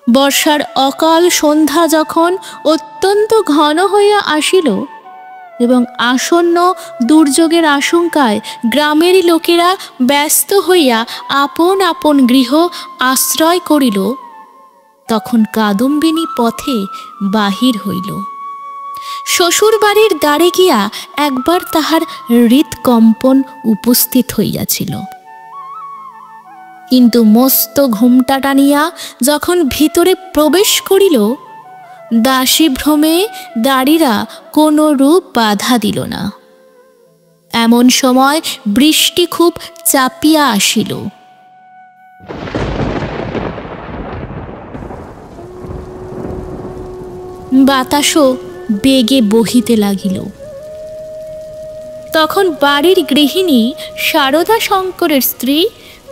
বর্ষার অকাল সন্ধ্যা যখন অত্যন্ত ঘন হইয়া আসিল এবং আসন্ন দুর্যোগের আশঙ্কায় গ্রামের লোকেরা ব্যস্ত হইয়া আপন আপন গৃহ আশ্রয় করিল, তখন কাদম্বিনী পথে বাহির হইল। শ্বশুর বাড়ির দ্বারে গিয়া একবার তাহার হৃৎকম্পন উপস্থিত হইয়াছিল, কিন্তু মস্ত ঘুমটা টানিয়া যখন ভিতরে প্রবেশ করিল দাসী ভ্রমে দাড়িরা কোনো রূপ বাধা দিল না। এমন সময় বৃষ্টি খুব চাপিয়া আসিল। বাতাসও বেগে বহিতে লাগিল। তখন বাড়ির গৃহিণী শারদা শঙ্করের স্ত্রী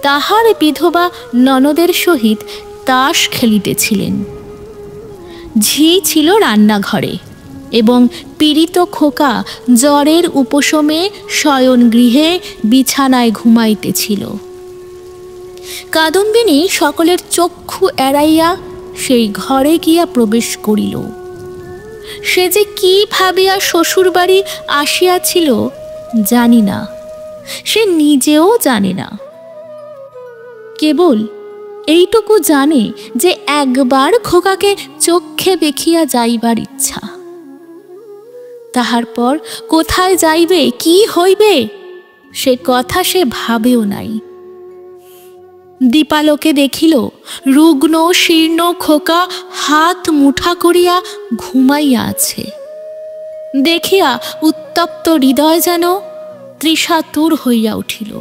তাহার বিধবা ননদের সহিত তাস খেলিতেছিলেন। ঝি ছিল রান্নাঘরে এবং পীড়িত খোকা জ্বরের উপশমে শয়ন গৃহে বিছানায় ঘুমাইতেছিল। কাদম্বিনী সকলের চক্ষু এড়াইয়া সেই ঘরে গিয়া প্রবেশ করিল। সে যে কি ভাবিয়া শ্বশুর বাড়ি আসিয়াছিল জানি না, সে নিজেও জানে না। কেবল এইটুকু জানে যে একবার খোকাকে চক্ষে দেখিয়া যাইবার ইচ্ছা। তাহার পর কোথায় যাইবে, কি হইবে, সে কথা সে ভাবেও নাই। দীপালোকে দেখিল রুগ্ন শীর্ণ খোকা হাত মুঠা করিয়া ঘুমাইয়া আছে। দেখিয়া উত্তপ্ত হৃদয় যেন তৃষাতুর হইয়া উঠিল।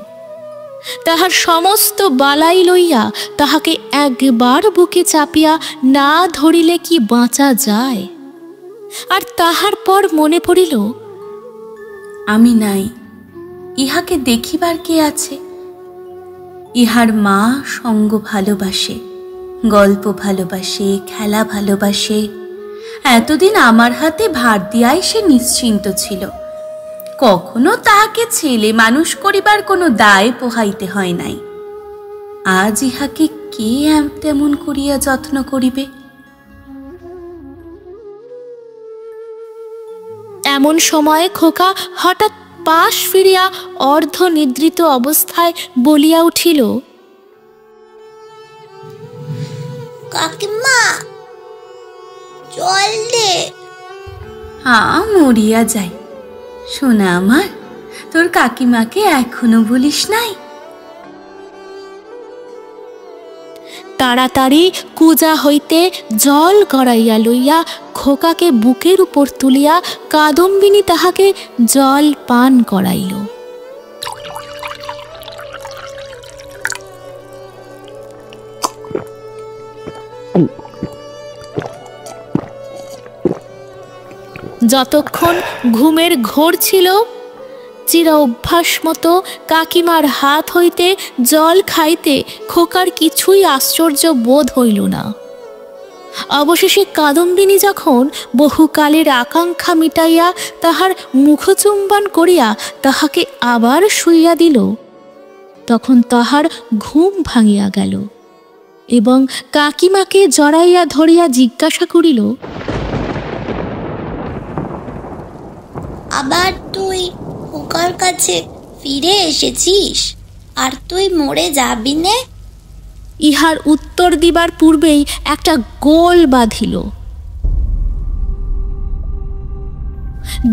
তাহার সমস্ত বালাই লইয়া তাহাকে একবার বুকে চাপিয়া না ধরিলে কি বাঁচা যায়। আর তাহার পর মনে পড়িল, আমি নাই, ইহাকে দেখিবার কে আছে? ইহার মা সঙ্গ ভালোবাসে, গল্প ভালোবাসে, খেলা ভালোবাসে। এতদিন আমার হাতে ভার দিয়াই সে নিশ্চিন্ত ছিল। কখনো তাহাকে ছেলে মানুষ করিবার কোনো দায় পোহাইতে হয় নাই। আজ ইহাকে কে তেমন করিয়া যত্ন করিবে? এমন সময় খোকা হঠাৎ পাশ ফিরিয়া অর্ধ নিদ্রিত অবস্থায় বলিয়া উঠিল, কাকিমা জল দে। মরিয়া যাই সোনা আমার, তোর কাকিমাকে এখনো বলিস নাই? তাড়াতাড়ি কুজা হইতে জল গড়াইয়া লইয়া খোকাকে বুকের উপর তুলিয়া কাদম্বিনী তাহাকে জল পান করাইল। যতক্ষণ ঘুমের ঘোর ছিল, চিরা অভ্যাস মতো কাকিমার হাত হইতে জল খাইতে খোকার কিছুই আশ্চর্য বোধ হইল না। অবশেষে কাদম্বিনী যখন বহুকালের আকাঙ্ক্ষা মিটাইয়া তাহার মুখচুম্বন করিয়া তাহাকে আবার শুইয়া দিল, তখন তাহার ঘুম ভাঙিয়া গেল এবং কাকিমাকে জড়াইয়া ধরিয়া জিজ্ঞাসা করিল, আবার তুই খোকার কাছে ফিরে এসেছিস? আর তুই মরে যাবি নে? ইহার উত্তর দিবার পূর্বেই একটা গোল বাঁধিল।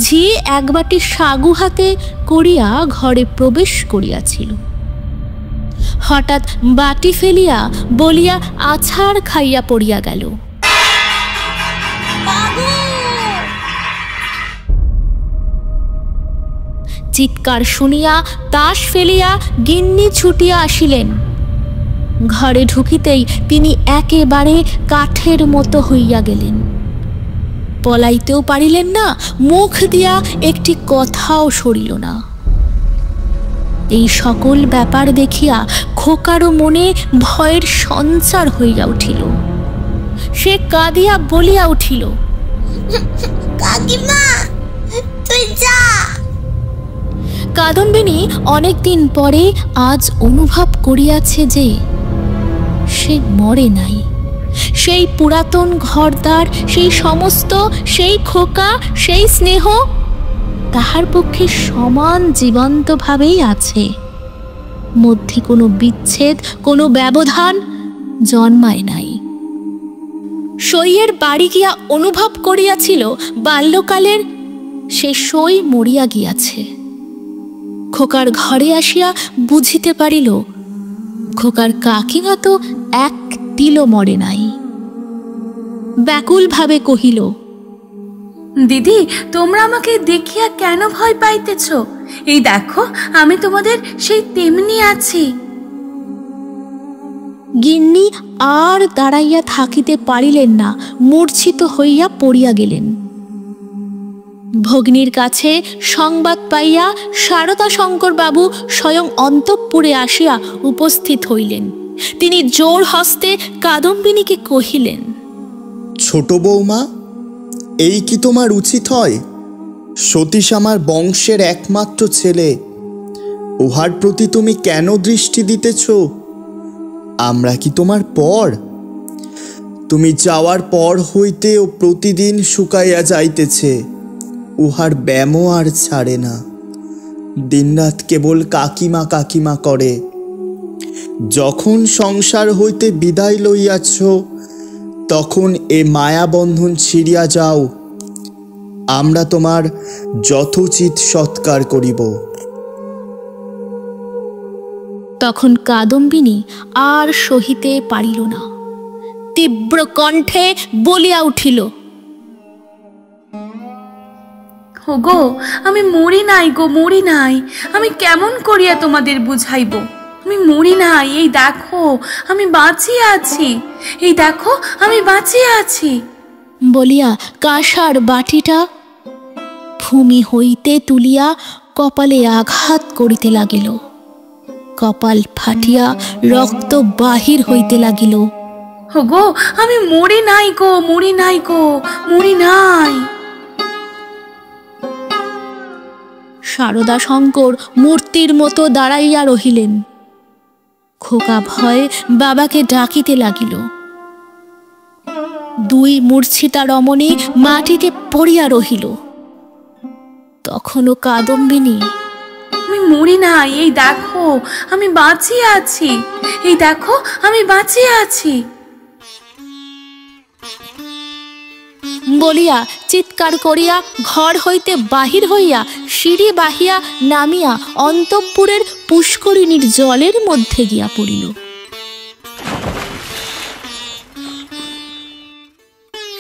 ঝি এক বাটি সাগু হাতে করিয়া ঘরে প্রবেশ করিয়াছিল। হঠাৎ বাটি ফেলিয়া বলিয়া আছাড় খাইয়া পড়িয়া গেল। চিৎকার শুনিয়া তাস ফেলিয়া গিন্নি ছুটিয়া আসিলেন। ঘরে ঢুকিতেই তিনি একেবারে কাঠের মতো হইয়া গেলেন। পলাইতেও পারিলেন না, মুখ দিয়া একটি কথাও সরিল না। এই সকল ব্যাপার দেখিয়া খোকারও মনে ভয়ের সঞ্চার হইয়া উঠিল। সে কাঁদিয়া বলিয়া উঠিল, কাকিমা তুই যা। কাদম্বিনী অনেকদিন পরে আজ অনুভব করিয়াছে যে সে মরে নাই। সেই পুরাতন ঘরদ্বার, সেই সমস্ত, সেই খোকা, সেই স্নেহ তাহার পক্ষে সমান জীবন্তভাবেই আছে। মধ্যে কোনো বিচ্ছেদ, কোনো ব্যবধান জন্মায় নাই। সইয়ের বাড়ি গিয়া অনুভব করিয়াছিল বাল্যকালের সে সই মরিয়া গিয়াছে। খোকার ঘরে আসিয়া বুঝিতে পারিল খোকার কাকিমা তো এক তিলও মরে নাই। ব্যাকুলভাবে কহিল, দিদি, তোমরা আমাকে দেখিয়া কেন ভয় পাইতেছ? এই দেখো, আমি তোমাদের সেই তেমনি আছি। গিন্নি আর দাঁড়াইয়া থাকিতে পারিলেন না, মূর্ছিত হইয়া পড়িয়া গেলেন। ভগ্নীর কাছে সংবাদ পাইয়া সারদা শঙ্কর বাবু স্বয়ং অন্তঃপুরে আসিয়া উপস্থিত হইলেন। তিনি জোর হস্তে কাদম্বিনীকে কহিলেন, ছোট বৌমা, এই কি তোমার উচিত হয়? সতীশ আমার বংশের একমাত্র ছেলে, উহার প্রতি তুমি কেন দৃষ্টি দিতেছ? আমরা কি তোমার পর? তুমি যাওয়ার পর হইতেও প্রতিদিন শুকাইয়া যাইতেছে, উহার ব্যামো আর ছাড়ে না। দিনরাত কেবল কাকিমা কাকিমা করে। যখন সংসার হইতে বিদায় লইয়াছ, তখন এ মায়াবন্ধন ছিঁড়িয়া যাও। আমরা তোমার যথোচিত সৎকার করিব। তখন কাদম্বিনী আর সহিতে পারিল না, তীব্র কণ্ঠে বলিয়া উঠিল, ওগো, আমি মরি নাই গো, মরি নাই। আমি কেমন করিয়া তোমাদের বুঝাইব? আমি মরি নাই, এই দেখো আমি বাঁচিয়া আছি, এই দেখো আমি বাঁচিয়া আছি। বলিয়া কাঁসার বাটিটা ভূমি হইতে তুলিয়া কপালে আঘাত করিতে লাগিল। কপাল ফাটিয়া রক্ত বাহির হইতে লাগিল। ওগো, আমি মরি নাই গো, মরি নাই গো, মরি নাই। সারদা শঙ্কর মূর্তির মতো দাঁড়াইয়া রহিলেন। খোকা ভয়ে বাবাকে ডাকিতে লাগিল। দুই মূর্ছিতা রমণী মাটিতে পড়িয়া রহিল। তখনও কাদম্বিনী, আমি মরি নাই, এই দেখো আমি বাঁচিয়ে আছি, এই দেখো আমি বাঁচিয়ে আছি বলিয়া চিৎকার করিয়া ঘর হইতে বাহির হইয়া সিঁড়ি বাহিয়া নামিয়া অন্তঃপুরের পুষ্করিণীর জলের মধ্যে গিয়া পড়িল।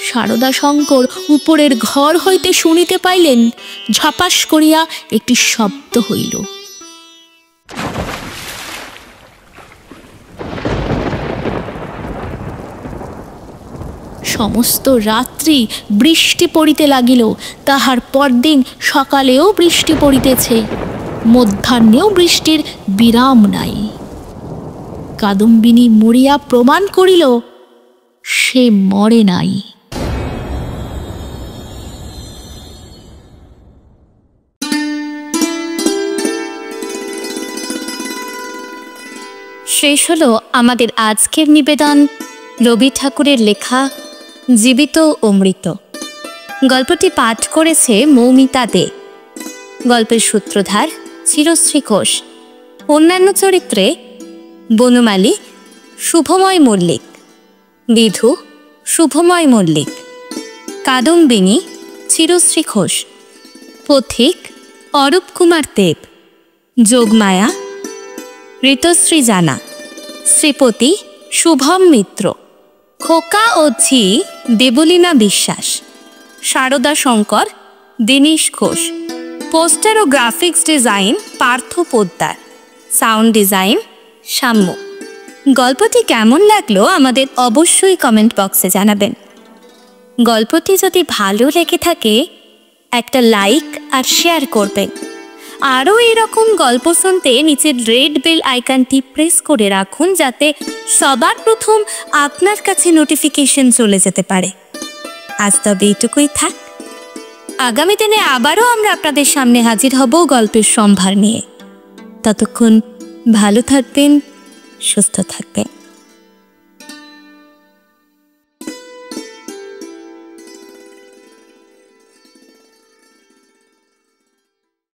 সারদা শঙ্কর উপরের ঘর হইতে শুনিতে পাইলেন, ঝপাস করিয়া একটি শব্দ হইল। সমস্ত রাত্রি বৃষ্টি পড়িতে লাগিল। তাহার পরদিন সকালেও বৃষ্টি পড়িতেছে, মধ্যাহ্নেও বৃষ্টির বিরাম নাই। কাদম্বিনী মরিয়া প্রমাণ করিল সে মরে নাই। শেষ হলো আমাদের আজকের নিবেদন রবি ঠাকুরের লেখা জীবিত ও মৃত। গল্পটি পাঠ করেছে মৌমিতা দে। গল্পের সূত্রধার চিরশ্রী ঘোষ। অন্যান্য চরিত্রে বনমালী শুভময় মল্লিক, বিধু শুভময় মল্লিক, কাদম্বিনী চিরশ্রী ঘোষ, পথিক অরূপ কুমার দেব, যোগমায়া ঋতশ্রী জানা, শ্রীপতি শুভম মিত্র, খোকা ও ঝি দেবলীনা বিশ্বাস, সারদা শঙ্কর দিনেশ ঘোষ, পোস্টার ও graphics design Partha Poddar, sound design Samya. গল্পটি কেমন লাগলো আমাদের অবশ্যই কমেন্ট বক্সে জানাবেন। গল্পটি যদি ভালো লেগে থাকে একটা লাইক আর শেয়ার করবেন। আরও এরকম গল্প শুনতে নিচের রেড বেল আইকনটি প্রেস করে রাখুন, যাতে সবার প্রথম আপনার কাছে নোটিফিকেশন চলে যেতে পারে। আজ তবে এইটুকুই থাক। আগামী দিনে আবারও আমরা আপনাদের সামনে হাজির হব গল্পের সম্ভার নিয়ে। ততক্ষণ ভালো থাকবেন, সুস্থ থাকবেন।